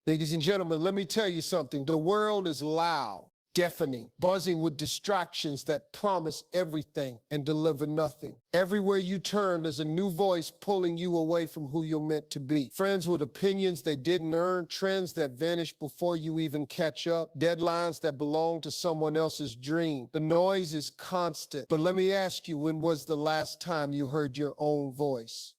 Ladies and gentlemen, let me tell you something. The world is loud, deafening, buzzing with distractions that promise everything and deliver nothing. Everywhere you turn, there's a new voice pulling you away from who you're meant to be. Friends with opinions they didn't earn, trends that vanish before you even catch up, deadlines that belong to someone else's dream. The noise is constant. But let me ask you, when was the last time you heard your own voice?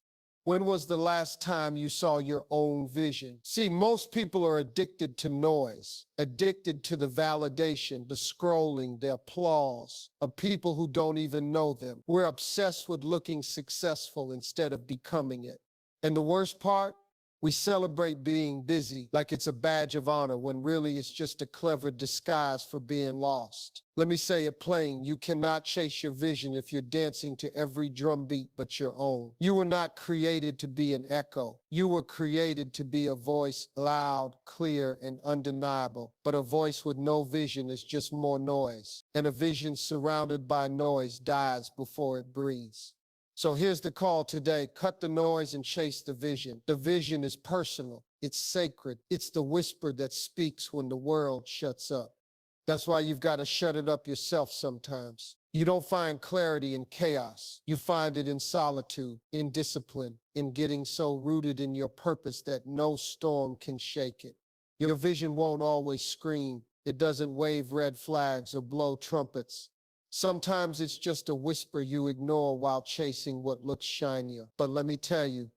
When was the last time you saw your own vision? See, most people are addicted to noise, addicted to the validation, the scrolling, the applause of people who don't even know them. We're obsessed with looking successful instead of becoming it. And the worst part? We celebrate being busy like it's a badge of honor when really it's just a clever disguise for being lost. Let me say it plain, you cannot chase your vision if you're dancing to every drumbeat but your own. You were not created to be an echo. You were created to be a voice, loud, clear, and undeniable. But a voice with no vision is just more noise. And a vision surrounded by noise dies before it breathes. So here's the call today. Cut the noise and chase the vision. The vision is personal. It's sacred. It's the whisper that speaks when the world shuts up. That's why you've got to shut it up yourself sometimes. You don't find clarity in chaos. You find it in solitude, in discipline, in getting so rooted in your purpose that no storm can shake it. Your vision won't always scream. It doesn't wave red flags or blow trumpets. Sometimes it's just a whisper you ignore while chasing what looks shinier. But let me tell you,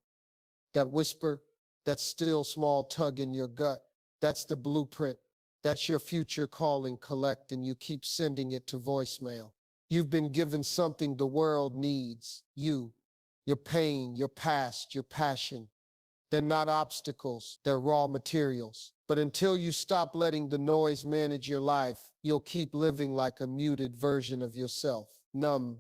that whisper, that still small tug in your gut, that's the blueprint. That's your future calling collect, and you keep sending it to voicemail. You've been given something the world needs. You, your pain, your past, your passion. They're not obstacles, they're raw materials. But until you stop letting the noise manage your life, you'll keep living like a muted version of yourself. Numb,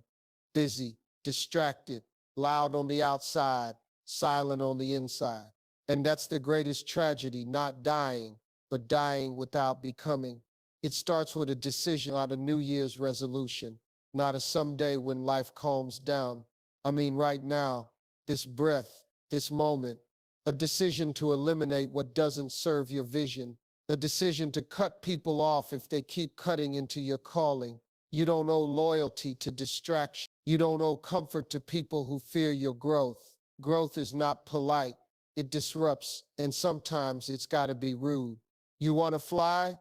busy, distracted, loud on the outside, silent on the inside. And that's the greatest tragedy, not dying, but dying without becoming. It starts with a decision, not a New Year's resolution, not a someday when life calms down. I mean, right now, this breath, this moment, a decision to eliminate what doesn't serve your vision, a decision to cut people off if they keep cutting into your calling. You don't owe loyalty to distraction. You don't owe comfort to people who fear your growth. Growth is not polite. It disrupts, and sometimes it's got to be rude. You want to fly?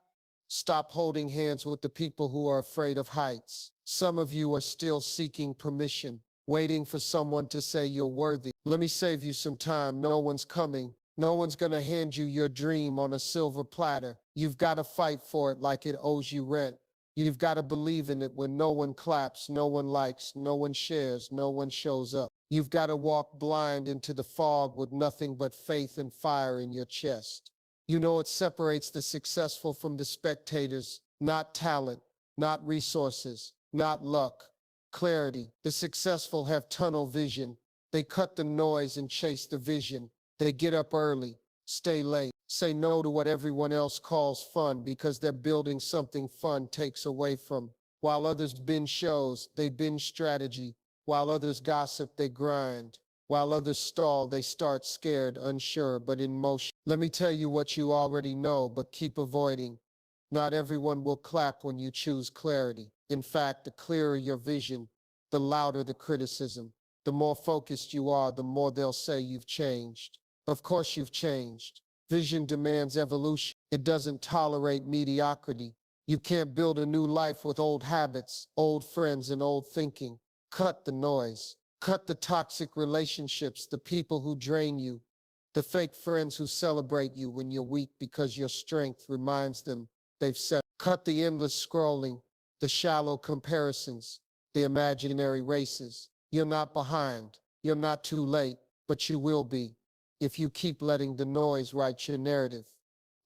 Stop holding hands with the people who are afraid of heights. Some of you are still seeking permission, waiting for someone to say you're worthy. Let me save you some time. No one's coming. No one's gonna hand you your dream on a silver platter. You've got to fight for it like it owes you rent. You've got to believe in it when no one claps, no one likes, no one shares, no one shows up. You've got to walk blind into the fog with nothing but faith and fire in your chest. You know, it separates the successful from the spectators, not talent, not resources, not luck. Clarity. The successful have tunnel vision. They cut the noise and chase the vision. They get up early, stay late, say no to what everyone else calls fun because they're building something fun takes away from. While others binge shows, they binge strategy. While others gossip, they grind. While others stall, they start scared, unsure, but in motion. Let me tell you what you already know, but keep avoiding. Not everyone will clap when you choose clarity. In fact, the clearer your vision, the louder the criticism. The more focused you are, the more they'll say you've changed. Of course you've changed. Vision demands evolution. It doesn't tolerate mediocrity. You can't build a new life with old habits, old friends, and old thinking. Cut the noise. Cut the toxic relationships, the people who drain you, the fake friends who celebrate you when you're weak because your strength reminds them they've said. Cut the endless scrolling, the shallow comparisons, the imaginary races. You're not behind. You're not too late, but you will be if you keep letting the noise write your narrative.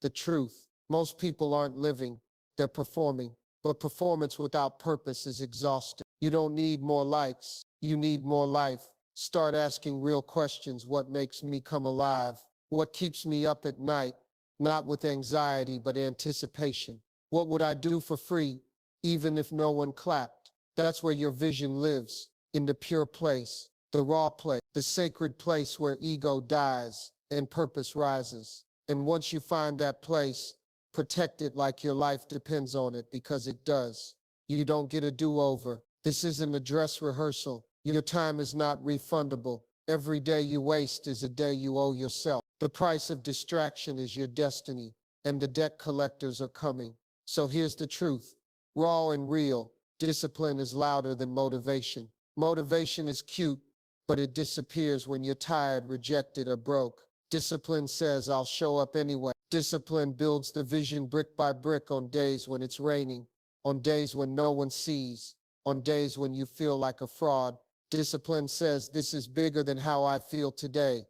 The truth, most people aren't living, they're performing, but performance without purpose is exhausting. You don't need more likes, you need more life. Start asking real questions. What makes me come alive? What keeps me up at night? Not with anxiety, but anticipation. What would I do for free, even if no one clapped? That's where your vision lives, in the pure place, the raw place, the sacred place where ego dies and purpose rises. And once you find that place, protect it like your life depends on it, because it does. You don't get a do-over. This isn't a dress rehearsal. Your time is not refundable. Every day you waste is a day you owe yourself. The price of distraction is your destiny, and the debt collectors are coming. So here's the truth, raw and real. Discipline is louder than motivation. Motivation is cute, but it disappears when you're tired, rejected, or broke. Discipline says, I'll show up anyway. Discipline builds the vision brick by brick on days when it's raining, on days when no one sees, on days when you feel like a fraud. Discipline says, this is bigger than how I feel today.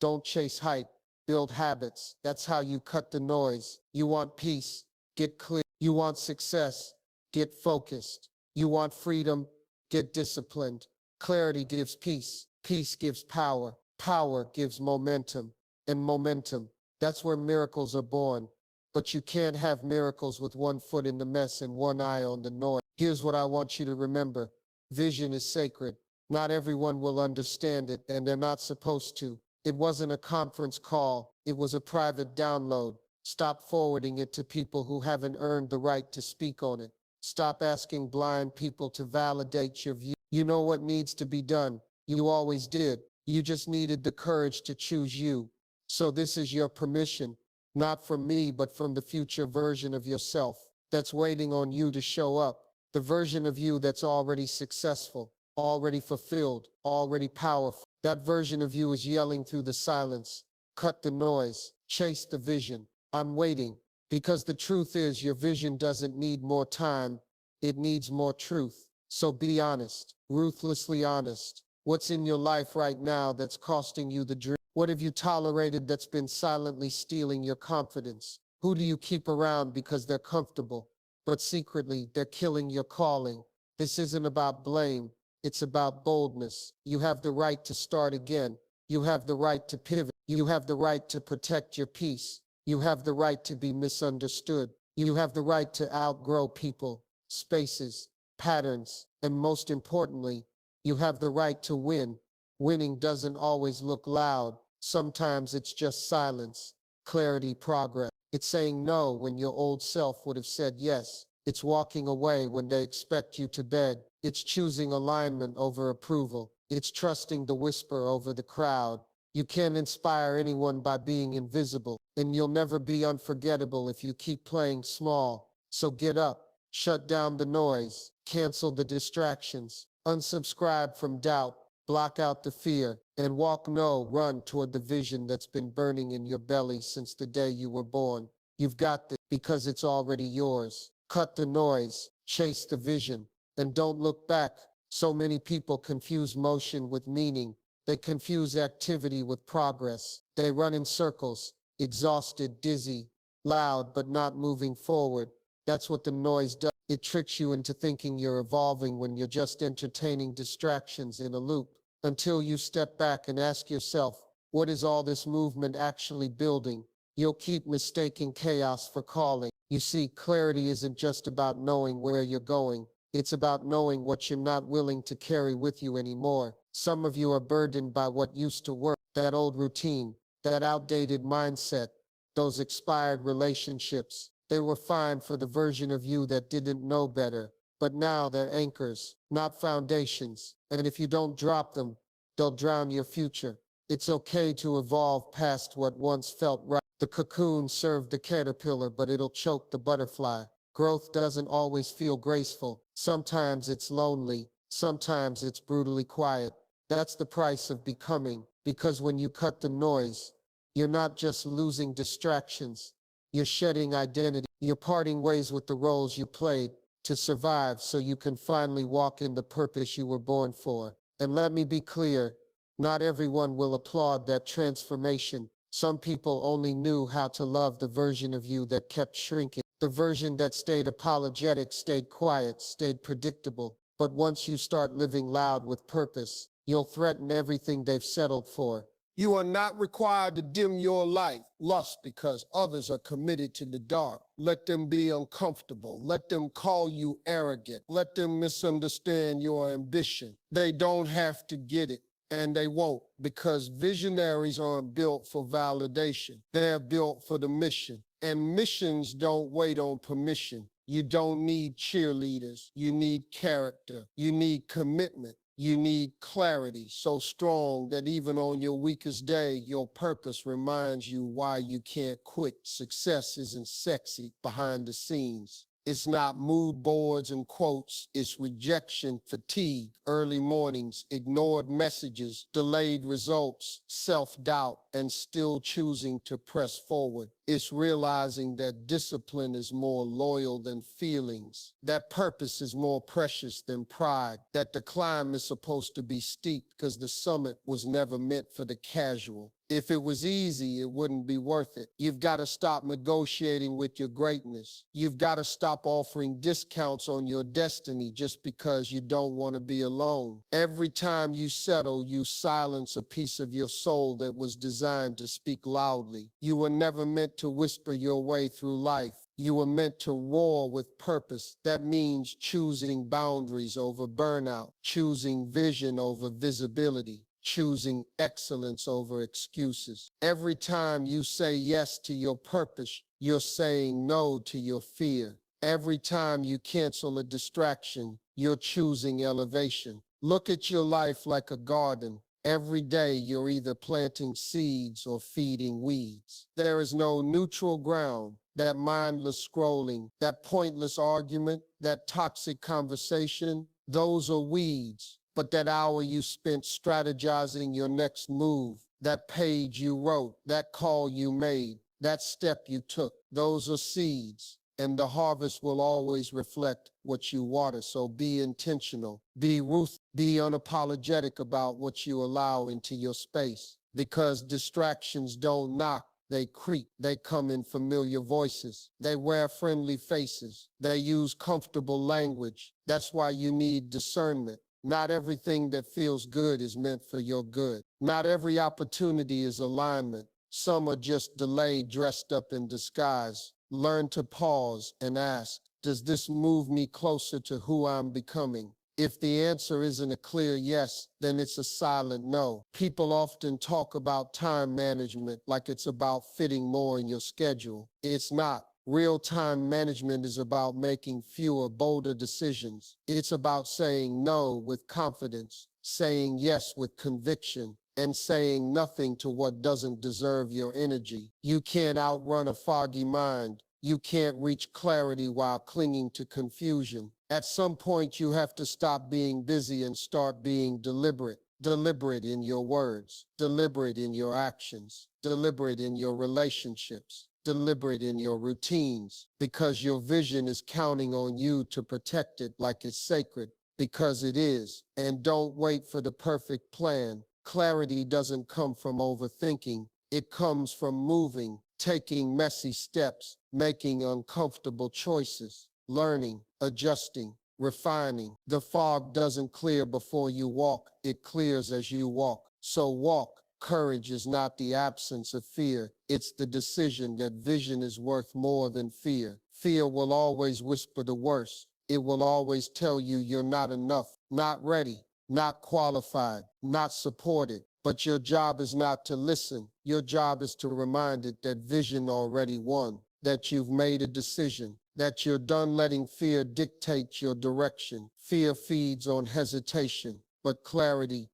Don't chase hype, build habits. That's how you cut the noise. You want peace, get clear. You want success, get focused. You want freedom, get disciplined. Clarity gives peace, peace gives power, power gives momentum, and momentum, that's where miracles are born. But you can't have miracles with one foot in the mess and one eye on the noise. Here's what I want you to remember. Vision is sacred. Not everyone will understand it, and they're not supposed to. It wasn't a conference call. It was a private download. Stop forwarding it to people who haven't earned the right to speak on it. Stop asking blind people to validate your view. You know what needs to be done. You always did. You just needed the courage to choose you. So this is your permission, not from me, but from the future version of yourself that's waiting on you to show up. The version of you that's already successful, already fulfilled, already powerful. That version of you is yelling through the silence. Cut the noise, chase the vision. I'm waiting, because the truth is your vision doesn't need more time, it needs more truth. So be honest, ruthlessly honest. What's in your life right now that's costing you the dream? What have you tolerated that's been silently stealing your confidence? Who do you keep around because they're comfortable, but secretly they're killing your calling? This isn't about blame, it's about boldness. You have the right to start again. You have the right to pivot. You have the right to protect your peace. You have the right to be misunderstood. You have the right to outgrow people, spaces, patterns, and most importantly, you have the right to win. Winning doesn't always look loud. Sometimes it's just silence, clarity, progress. It's saying no when your old self would have said yes. It's walking away when they expect you to beg. It's choosing alignment over approval. It's trusting the whisper over the crowd. You can't inspire anyone by being invisible, and you'll never be unforgettable if you keep playing small. So get up, shut down the noise, cancel the distractions, unsubscribe from doubt, block out the fear, and run toward the vision that's been burning in your belly since the day you were born. You've got this because it's already yours. Cut the noise, chase the vision, and don't look back. So many people confuse motion with meaning. They confuse activity with progress. They run in circles, exhausted, dizzy, loud, but not moving forward. That's what the noise does. It tricks you into thinking you're evolving when you're just entertaining distractions in a loop. Until you step back and ask yourself, what is all this movement actually building? You'll keep mistaking chaos for calling. You see, clarity isn't just about knowing where you're going. It's about knowing what you're not willing to carry with you anymore. Some of you are burdened by what used to work, that old routine, that outdated mindset, those expired relationships. They were fine for the version of you that didn't know better, but now they're anchors, not foundations. And if you don't drop them, they'll drown your future. It's okay to evolve past what once felt right. The cocoon served the caterpillar, but it'll choke the butterfly. Growth doesn't always feel graceful. Sometimes it's lonely. Sometimes it's brutally quiet. That's the price of becoming, because when you cut the noise, you're not just losing distractions. You're shedding identity. You're parting ways with the roles you played to survive so you can finally walk in the purpose you were born for. And let me be clear, not everyone will applaud that transformation. Some people only knew how to love the version of you that kept shrinking. The version that stayed apologetic, stayed quiet, stayed predictable. But once you start living loud with purpose, you'll threaten everything they've settled for. You are not required to dim your light, lust, because others are committed to the dark. Let them be uncomfortable. Let them call you arrogant. Let them misunderstand your ambition. They don't have to get it. And they won't, because visionaries aren't built for validation. They're built for the mission. And missions don't wait on permission. You don't need cheerleaders. You need character. You need commitment. You need clarity so strong that even on your weakest day, your purpose reminds you why you can't quit. Success isn't sexy behind the scenes. It's not mood boards and quotes. It's rejection fatigue, early mornings, ignored messages, delayed results, self-doubt, and still choosing to press forward. It's realizing that discipline is more loyal than feelings, that purpose is more precious than pride, that the climb is supposed to be steep because the summit was never meant for the casual. If it was easy, it wouldn't be worth it. You've got to stop negotiating with your greatness. You've got to stop offering discounts on your destiny just because you don't want to be alone. Every time you settle, you silence a piece of your soul that was designed to speak loudly. You were never meant to whisper your way through life. You were meant to roar with purpose. That means choosing boundaries over burnout, choosing vision over visibility, choosing excellence over excuses. Every time you say yes to your purpose, you're saying no to your fear. Every time you cancel a distraction, you're choosing elevation. Look at your life like a garden. Every day you're either planting seeds or feeding weeds. There is no neutral ground. That mindless scrolling, that pointless argument, that toxic conversation, those are weeds. But that hour you spent strategizing your next move, that page you wrote, that call you made, that step you took, those are seeds. And the harvest will always reflect what you water. So be intentional, be ruthless, be unapologetic about what you allow into your space. Because distractions don't knock, they creep. They come in familiar voices. They wear friendly faces. They use comfortable language. That's why you need discernment. Not everything that feels good is meant for your good. Not every opportunity is alignment. Some are just delay dressed up in disguise. Learn to pause and ask, does this move me closer to who I'm becoming? If the answer isn't a clear yes, then it's a silent no. People often talk about time management like it's about fitting more in your schedule. It's not. Real time management is about making fewer, bolder decisions. It's about saying no with confidence, saying yes with conviction, and saying nothing to what doesn't deserve your energy. You can't outrun a foggy mind. You can't reach clarity while clinging to confusion. At some point, you have to stop being busy and start being deliberate. Deliberate in your words, deliberate in your actions, deliberate in your relationships, deliberate in your routines, because your vision is counting on you to protect it like it's sacred, because it is. And don't wait for the perfect plan. Clarity doesn't come from overthinking. It comes from moving, taking messy steps, making uncomfortable choices, learning, adjusting, refining. The fog doesn't clear before you walk. It clears as you walk. So walk. Courage is not the absence of fear. It's the decision that vision is worth more than fear. Fear will always whisper the worst. It will always tell you you're not enough, not ready, not qualified, not supported. But your job is not to listen. Your job is to remind it that vision already won, that you've made a decision, that you're done letting fear dictate your direction. Fear feeds on hesitation, but clarity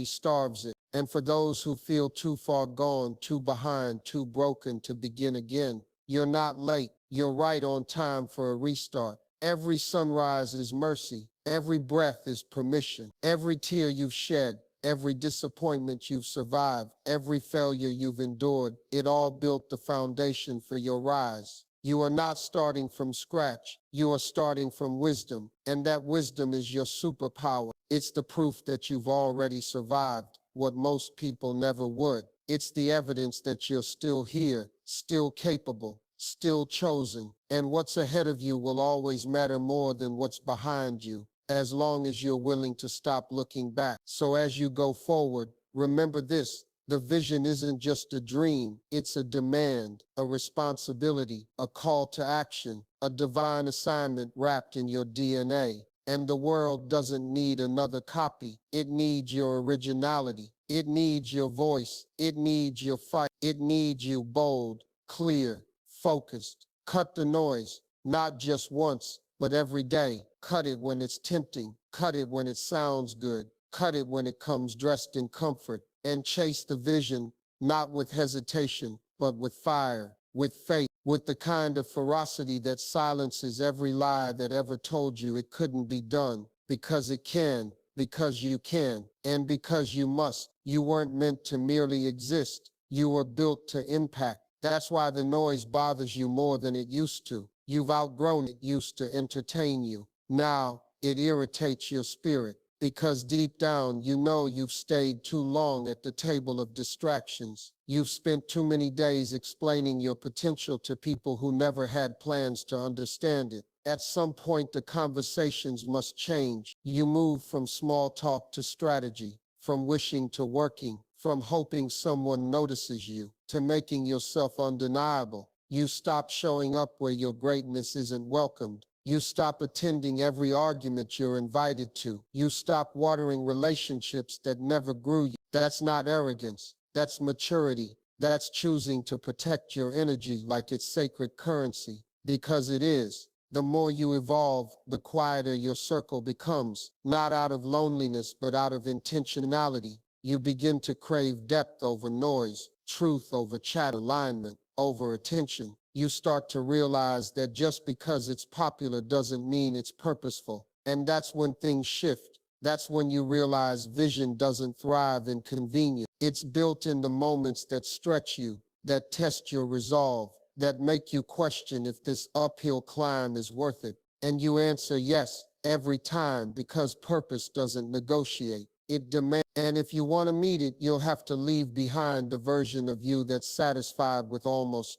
starves it. And for those who feel too far gone, too behind, too broken to begin again, you're not late. You're right on time for a restart. Every sunrise is mercy. Every breath is permission. Every tear you've shed, every disappointment you've survived, every failure you've endured, it all built the foundation for your rise. You are not starting from scratch. You are starting from wisdom, and that wisdom is your superpower. It's the proof that you've already survived what most people never would. It's the evidence that you're still here, still capable, still chosen, and what's ahead of you will always matter more than what's behind you, as long as you're willing to stop looking back. So as you go forward, remember this: the vision isn't just a dream, it's a demand, a responsibility, a call to action, a divine assignment wrapped in your DNA. And the world doesn't need another copy. It needs your originality. It needs your voice. It needs your fight. It needs you bold, clear, focused. Cut the noise, not just once, but every day. Cut it when it's tempting. Cut it when it sounds good. Cut it when it comes dressed in comfort. And chase the vision, not with hesitation, but with fire, with faith, with the kind of ferocity that silences every lie that ever told you it couldn't be done. Because it can, because you can, and because you must. You weren't meant to merely exist. You were built to impact. That's why the noise bothers you more than it used to. You've outgrown it used to entertain you. Now, it irritates your spirit. Because deep down, you know you've stayed too long at the table of distractions. You've spent too many days explaining your potential to people who never had plans to understand it. At some point, the conversations must change. You move from small talk to strategy, from wishing to working, from hoping someone notices you, to making yourself undeniable. You stop showing up where your greatness isn't welcomed. You stop attending every argument you're invited to. You stop watering relationships that never grew you. That's not arrogance. That's maturity. That's choosing to protect your energy like it's sacred currency. Because it is. The more you evolve, the quieter your circle becomes. Not out of loneliness, but out of intentionality. You begin to crave depth over noise, truth over chat, alignment over attention. You start to realize that just because it's popular doesn't mean it's purposeful. And that's when things shift. That's when you realize vision doesn't thrive in convenience. It's built in the moments that stretch you, that test your resolve, that make you question if this uphill climb is worth it. And you answer yes every time, because purpose doesn't negotiate. It demands. And if you want to meet it, you'll have to leave behind the version of you that's satisfied with almost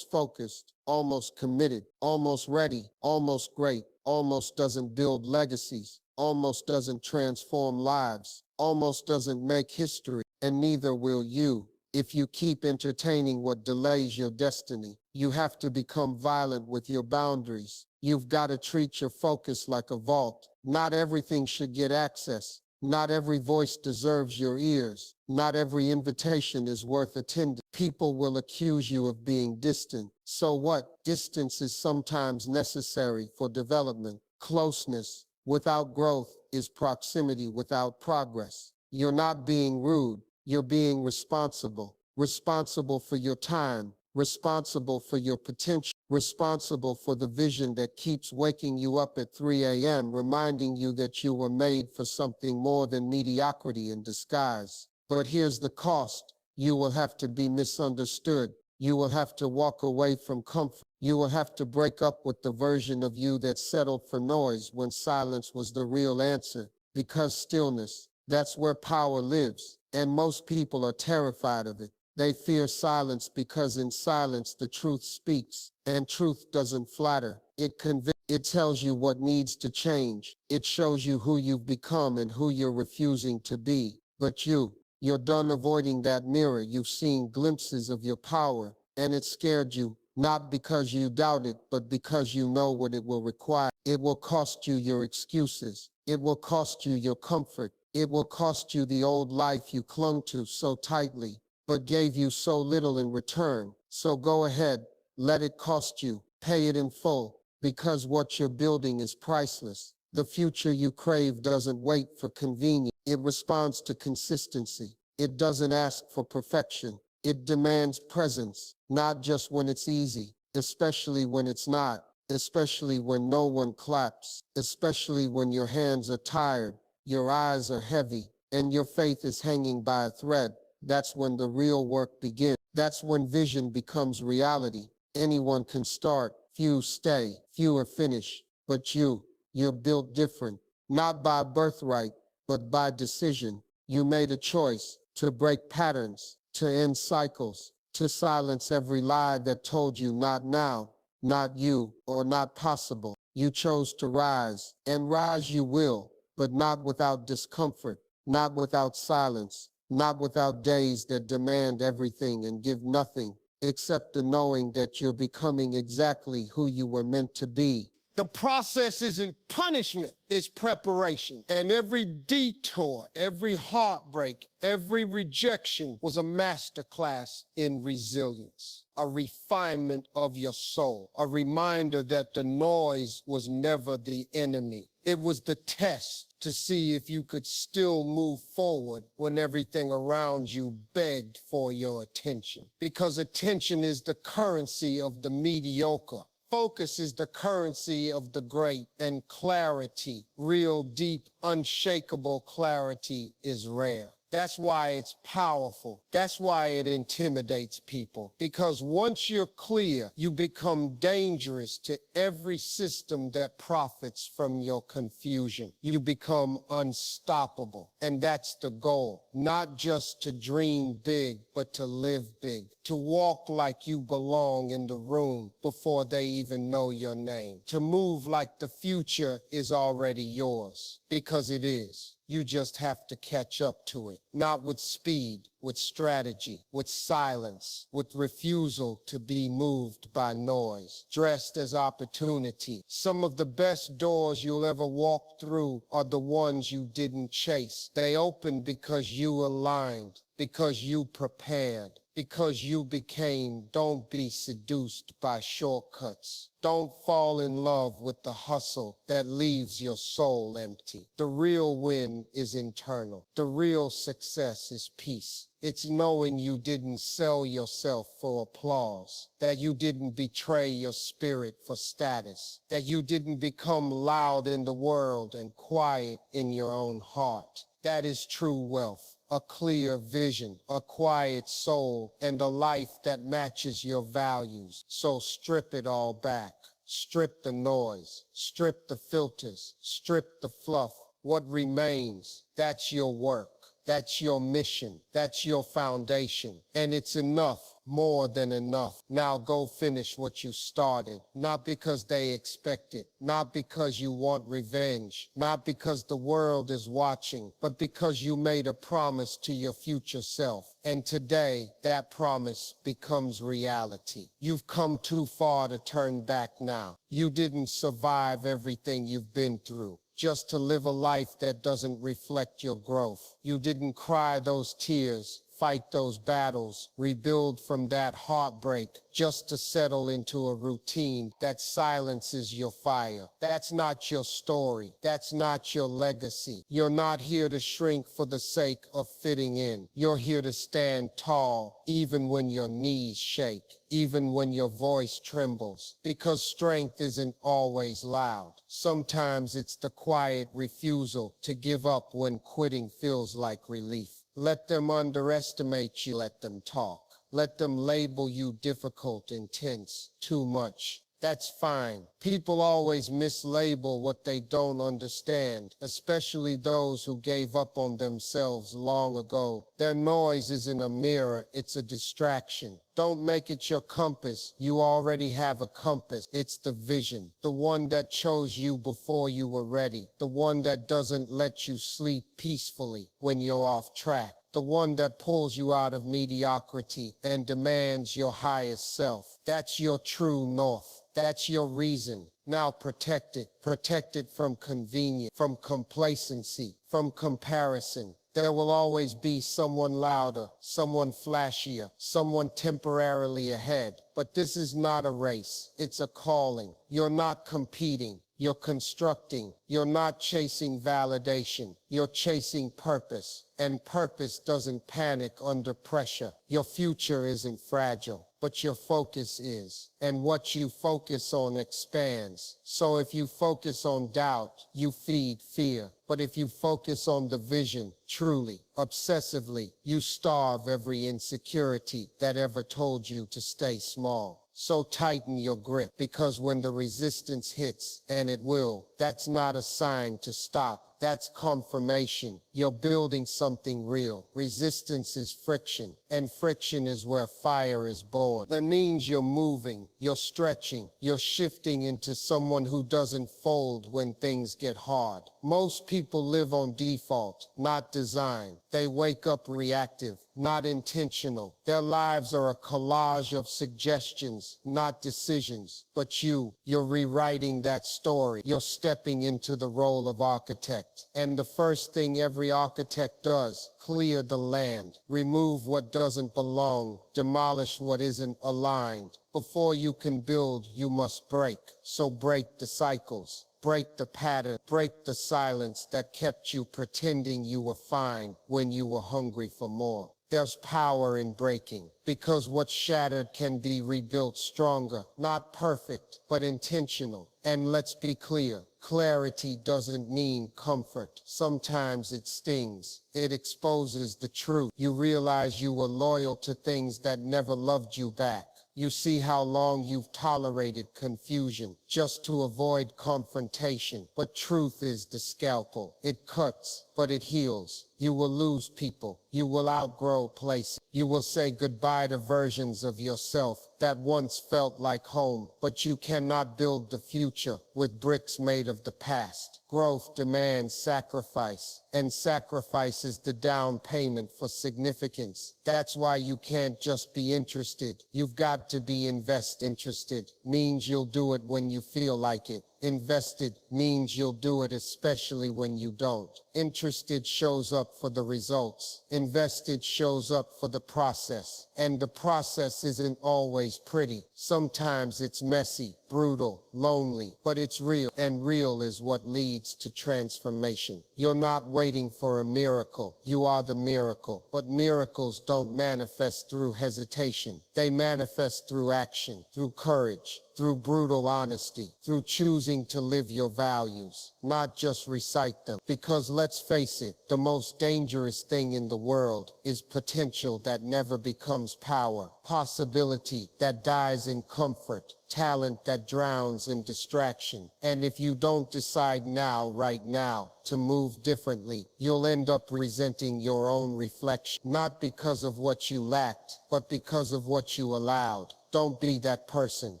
focused, almost committed, almost ready, almost great, almost doesn't build legacies, almost doesn't transform lives, almost doesn't make history, and neither will you. If you keep entertaining what delays your destiny, you have to become violent with your boundaries. You've got to treat your focus like a vault. Not everything should get access. Not every voice deserves your ears. Not every invitation is worth attending. People will accuse you of being distant. So what? Distance is sometimes necessary for development. Closeness without growth is proximity without progress. You're not being rude. You're being responsible. Responsible for your time. Responsible for your potential. Responsible for the vision that keeps waking you up at 3 a.m., reminding you that you were made for something more than mediocrity in disguise. But here's the cost. You will have to be misunderstood. You will have to walk away from comfort. You will have to break up with the version of you that settled for noise when silence was the real answer. Because stillness, that's where power lives. And most people are terrified of it. They fear silence because in silence the truth speaks, and truth doesn't flatter. It convicts. It tells you what needs to change. It shows you who you've become and who you're refusing to be. But you're done avoiding that mirror. You've seen glimpses of your power, and it scared you, not because you doubt it, but because you know what it will require. It will cost you your excuses. It will cost you your comfort. It will cost you the old life you clung to so tightly, but gave you so little in return. So go ahead, let it cost you. Pay it in full, because what you're building is priceless. The future you crave doesn't wait for convenience. It responds to consistency. It doesn't ask for perfection. It demands presence, not just when it's easy, especially when it's not, especially when no one claps, especially when your hands are tired, your eyes are heavy, and your faith is hanging by a thread. That's when the real work begins. That's when vision becomes reality. Anyone can start, few stay, fewer finish, but you're built different, not by birthright, but by decision. You made a choice to break patterns, to end cycles, to silence every lie that told you not now, not you, or not possible. You chose to rise, and rise you will, but not without discomfort, not without silence, not without days that demand everything and give nothing, except the knowing that you're becoming exactly who you were meant to be. The process isn't punishment, it's preparation. And every detour, every heartbreak, every rejection was a masterclass in resilience, a refinement of your soul, a reminder that the noise was never the enemy. It was the test to see if you could still move forward when everything around you begged for your attention. Because attention is the currency of the mediocre. Focus is the currency of the great, and clarity, real, deep, unshakable clarity is rare. That's why it's powerful. That's why it intimidates people. Because once you're clear, you become dangerous to every system that profits from your confusion. You become unstoppable. And that's the goal. Not just to dream big, but to live big. To walk like you belong in the room before they even know your name. To move like the future is already yours. Because it is. You just have to catch up to it, not with speed, with strategy, with silence, with refusal to be moved by noise, dressed as opportunity. Some of the best doors you'll ever walk through are the ones you didn't chase. They opened because you aligned, because you prepared, because you became. Don't be seduced by shortcuts. Don't fall in love with the hustle that leaves your soul empty. The real win is internal. The real success is peace. It's knowing you didn't sell yourself for applause, that you didn't betray your spirit for status, that you didn't become loud in the world and quiet in your own heart. That is true wealth. A clear vision, a quiet soul, and a life that matches your values. So strip it all back. Strip the noise, strip the filters, strip the fluff. What remains, that's your work. That's your mission. That's your foundation. And it's enough, more than enough. Now go finish what you started. Not because they expect it. Not because you want revenge. Not because the world is watching. But because you made a promise to your future self. And today, that promise becomes reality. You've come too far to turn back now. You didn't survive everything you've been through just to live a life that doesn't reflect your growth. You didn't cry those tears, fight those battles, rebuild from that heartbreak, just to settle into a routine that silences your fire. That's not your story. That's not your legacy. You're not here to shrink for the sake of fitting in. You're here to stand tall, even when your knees shake, even when your voice trembles. Because strength isn't always loud. Sometimes it's the quiet refusal to give up when quitting feels like relief. Let them underestimate you. Let them talk. Let them label you difficult, intense, too much. That's fine. People always mislabel what they don't understand, especially those who gave up on themselves long ago. Their noise isn't a mirror, it's a distraction. Don't make it your compass. You already have a compass. It's the vision, the one that chose you before you were ready, the one that doesn't let you sleep peacefully when you're off track, the one that pulls you out of mediocrity and demands your highest self. That's your true north. That's your reason. Now protect it. Protect it from convenience, from complacency, from comparison. There will always be someone louder, someone flashier, someone temporarily ahead. But this is not a race. It's a calling. You're not competing. You're constructing. You're not chasing validation. You're chasing purpose. And purpose doesn't panic under pressure. Your future isn't fragile, but your focus is. And what you focus on expands. So if you focus on doubt, you feed fear. But if you focus on the vision, truly, obsessively, you starve every insecurity that ever told you to stay small. So tighten your grip, because when the resistance hits, and it will, that's not a sign to stop. That's confirmation. You're building something real. Resistance is friction, and friction is where fire is born. That means you're moving, you're stretching, you're shifting into someone who doesn't fold when things get hard. Most people live on default, not design. They wake up reactive, not intentional. Their lives are a collage of suggestions, not decisions. But you're rewriting that story. You're stepping into the role of architect. And the first thing every architect does, clear the land, remove what doesn't belong, demolish what isn't aligned. Before you can build, you must break. So break the cycles. Break the pattern, break the silence that kept you pretending you were fine when you were hungry for more. There's power in breaking, because what's shattered can be rebuilt stronger, not perfect, but intentional. And let's be clear, clarity doesn't mean comfort. Sometimes it stings. It exposes the truth. You realize you were loyal to things that never loved you back. You see how long you've tolerated confusion just to avoid confrontation. But truth is the scalpel. It cuts, but it heals. You will lose people. You will outgrow places. You will say goodbye to versions of yourself that once felt like home. But you cannot build the future with bricks made of the past. Growth demands sacrifice, and sacrifice is the down payment for significance. That's why you can't just be interested. You've got to be interested. Means you'll do it when you feel like it. Invested means you'll do it especially when you don't. Interested shows up for the results. Invested shows up for the process. And the process isn't always pretty. Sometimes it's messy, brutal, lonely, but it's real. And real is what leads to transformation. You're not waiting for a miracle. You are the miracle. But miracles don't manifest through hesitation. They manifest through action, through courage, through brutal honesty, through choosing to live your values, not just recite them. Because let's face it, the most dangerous thing in the world is potential that never becomes power, possibility that dies in comfort, talent that drowns in distraction. And if you don't decide now, right now, to move differently, you'll end up resenting your own reflection, not because of what you lacked, but because of what you allowed. Don't be that person.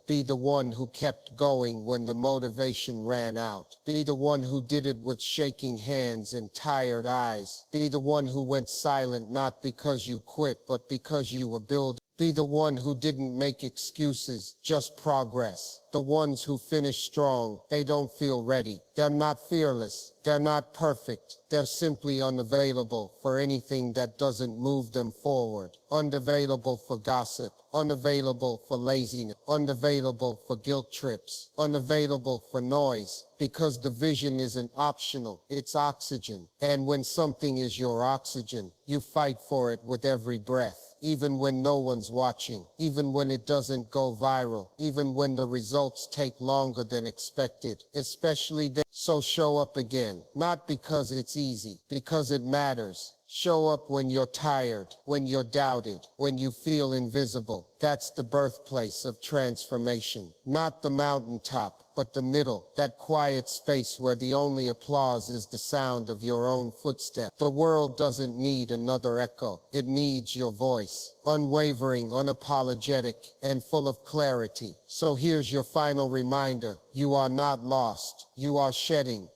Be the one who kept going when the motivation ran out. Be the one who did it with shaking hands and tired eyes. Be the one who went silent not because you quit, but because you were building. Be the one who didn't make excuses, just progress. The ones who finish strong, they don't feel ready. They're not fearless. They're not perfect. They're simply unavailable for anything that doesn't move them forward. Unavailable for gossip. Unavailable for laziness. Unavailable for guilt trips. Unavailable for noise. Because the vision isn't optional, it's oxygen. And when something is your oxygen, you fight for it with every breath. Even when no one's watching, even when it doesn't go viral, even when the results take longer than expected, especially then. So show up again, not because it's easy, because it matters. Show up when you're tired, when you're doubted, when you feel invisible. That's the birthplace of transformation. Not the mountaintop, but the middle, that quiet space where the only applause is the sound of your own footsteps. The world doesn't need another echo. It needs your voice, unwavering, unapologetic, and full of clarity. So here's your final reminder. You are not lost. You are shedding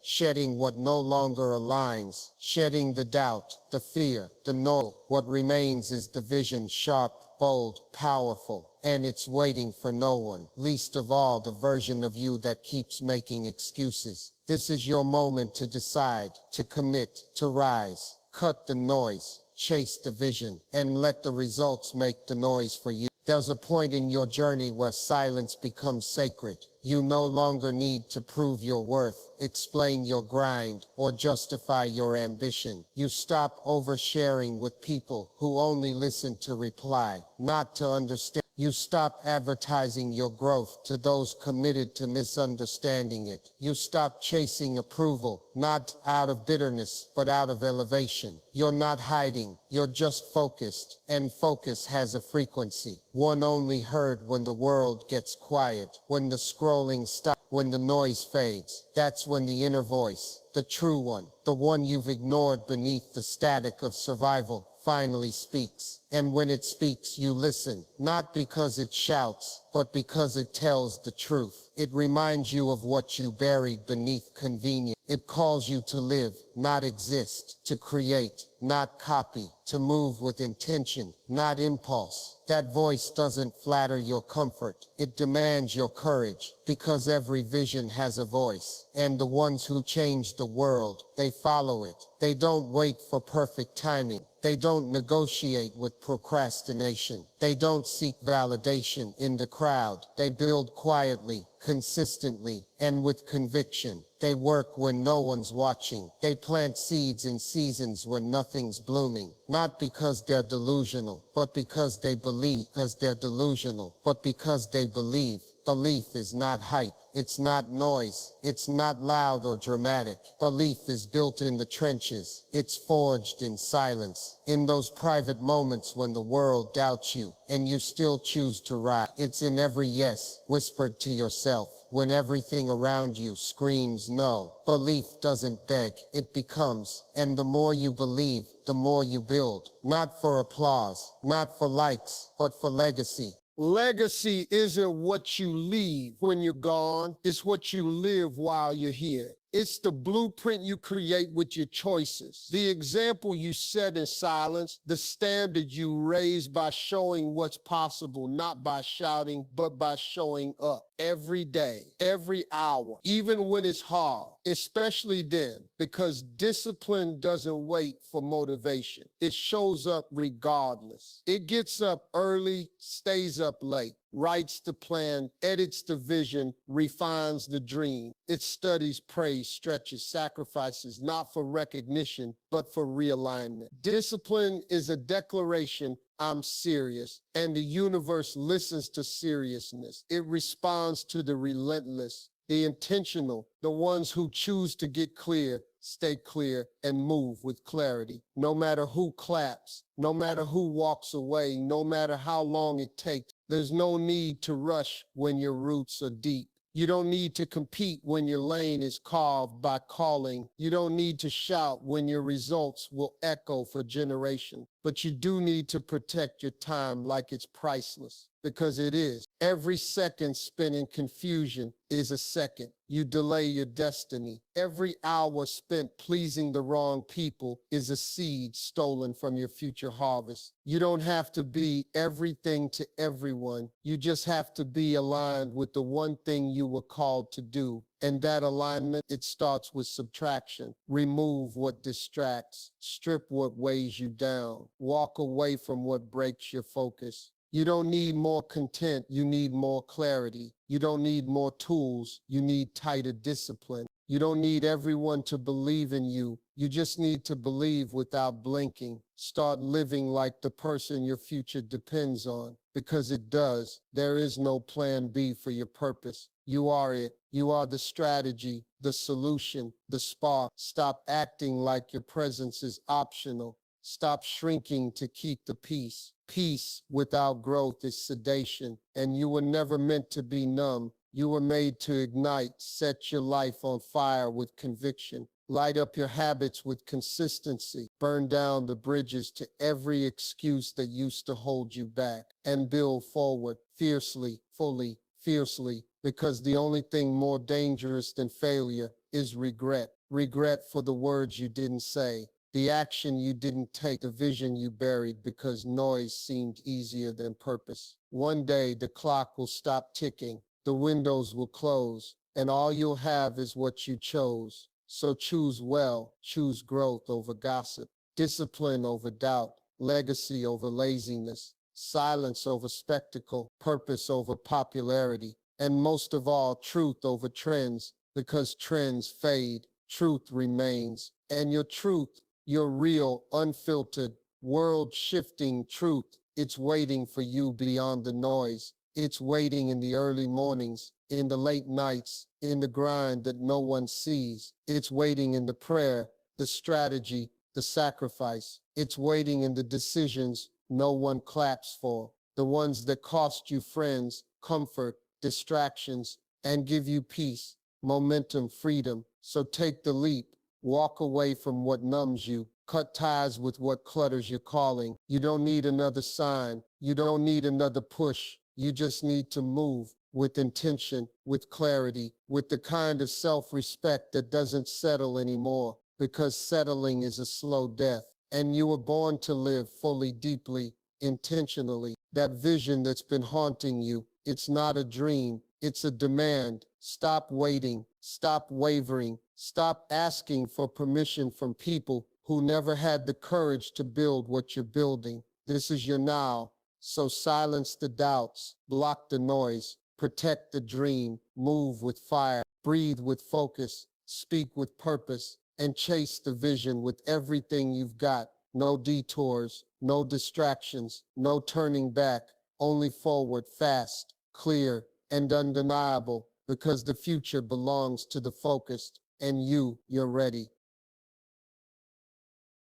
what no longer aligns, shedding the doubt, the fear, the no. What remains is the vision, sharp, bold, powerful, and it's waiting for no one, least of all the version of you that keeps making excuses. This is your moment to decide, to commit, to rise. Cut the noise, chase the vision, and let the results make the noise for you. There's a point in your journey where silence becomes sacred. You no longer need to prove your worth, explain your grind, or justify your ambition. You stop oversharing with people who only listen to reply, not to understand. You stop advertising your growth to those committed to misunderstanding it. You stop chasing approval, not out of bitterness, but out of elevation. You're not hiding, you're just focused, and focus has a frequency. One only heard when the world gets quiet, when the scrolling stops, when the noise fades. That's when the inner voice, the true one, the one you've ignored beneath the static of survival, finally speaks. And when it speaks, you listen, not because it shouts, but because it tells the truth. It reminds you of what you buried beneath convenience. It calls you to live, not exist, to create, not copy, to move with intention, not impulse. That voice doesn't flatter your comfort. It demands your courage, because every vision has a voice. And the ones who change the world, they follow it. They don't wait for perfect timing. They don't negotiate with procrastination. They don't seek validation in the crowd. They build quietly, consistently, and with conviction. They work when no one's watching. They plant seeds in seasons when nothing's blooming. Not because they're delusional, but because they believe. Because they're delusional, but because they believe. Belief is not hype. It's not noise. It's not loud or dramatic. Belief is built in the trenches. It's forged in silence. In those private moments when the world doubts you and you still choose to rise. It's in every yes whispered to yourself when everything around you screams no. Belief doesn't beg, it becomes. And the more you believe, the more you build. Not for applause, not for likes, but for legacy. Legacy isn't what you leave when you're gone. It's what you live while you're here. It's the blueprint you create with your choices, the example you set in silence, the standard you raise by showing what's possible, not by shouting, but by showing up every day, every hour, even when it's hard, especially then, because discipline doesn't wait for motivation. It shows up regardless. It gets up early, stays up late, writes the plan, edits the vision, refines the dream. It studies, prays, stretches, sacrifices, not for recognition, but for realignment. Discipline is a declaration, I'm serious, and the universe listens to seriousness. It responds to the relentless, the intentional, the ones who choose to get clear, stay clear, and move with clarity. No matter who claps, no matter who walks away, no matter how long it takes, there's no need to rush when your roots are deep. You don't need to compete when your lane is carved by calling. You don't need to shout when your results will echo for generations. But you do need to protect your time like it's priceless, because it is. Every second spent in confusion is a second you delay your destiny. Every hour spent pleasing the wrong people is a seed stolen from your future harvest. You don't have to be everything to everyone. You just have to be aligned with the one thing you were called to do. And that alignment, it starts with subtraction. Remove what distracts, strip what weighs you down, walk away from what breaks your focus. You don't need more content, you need more clarity. You don't need more tools, you need tighter discipline. You don't need everyone to believe in you. You just need to believe without blinking. Start living like the person your future depends on, because it does. There is no plan B for your purpose. You are it. You are the strategy, the solution, the spark. Stop acting like your presence is optional. Stop shrinking to keep the peace. Peace without growth is sedation, and you were never meant to be numb. You were made to ignite, set your life on fire with conviction. Light up your habits with consistency. Burn down the bridges to every excuse that used to hold you back, and build forward fiercely, fully, fiercely, because the only thing more dangerous than failure is regret. Regret for the words you didn't say, the action you didn't take, the vision you buried because noise seemed easier than purpose. One day the clock will stop ticking, the windows will close, and all you'll have is what you chose. So choose well, choose growth over gossip, discipline over doubt, legacy over laziness, silence over spectacle, purpose over popularity, and most of all, truth over trends, because trends fade, truth remains, and your truth, your real, unfiltered, world-shifting truth It's waiting for you beyond the noise. It's waiting in the early mornings, in the late nights, in the grind that no one sees. It's waiting in the prayer, the strategy, the sacrifice. It's waiting in the decisions no one claps for, the ones that cost you friends, comfort, distractions, and give you peace, momentum, freedom. So take the leap, walk away from what numbs you, cut ties with what clutters your calling. You don't need another sign. You don't need another push. You just need to move with intention, with clarity, with the kind of self-respect that doesn't settle anymore, because settling is a slow death. And you were born to live fully, deeply, intentionally. That vision that's been haunting you, it's not a dream, it's a demand. Stop waiting, stop wavering, stop asking for permission from people who never had the courage to build what you're building. This is your now. So silence the doubts, block the noise, protect the dream, move with fire, breathe with focus, speak with purpose, and chase the vision with everything you've got. No detours, no distractions, no turning back, only forward, fast, clear, and undeniable, because the future belongs to the focused, and you're ready.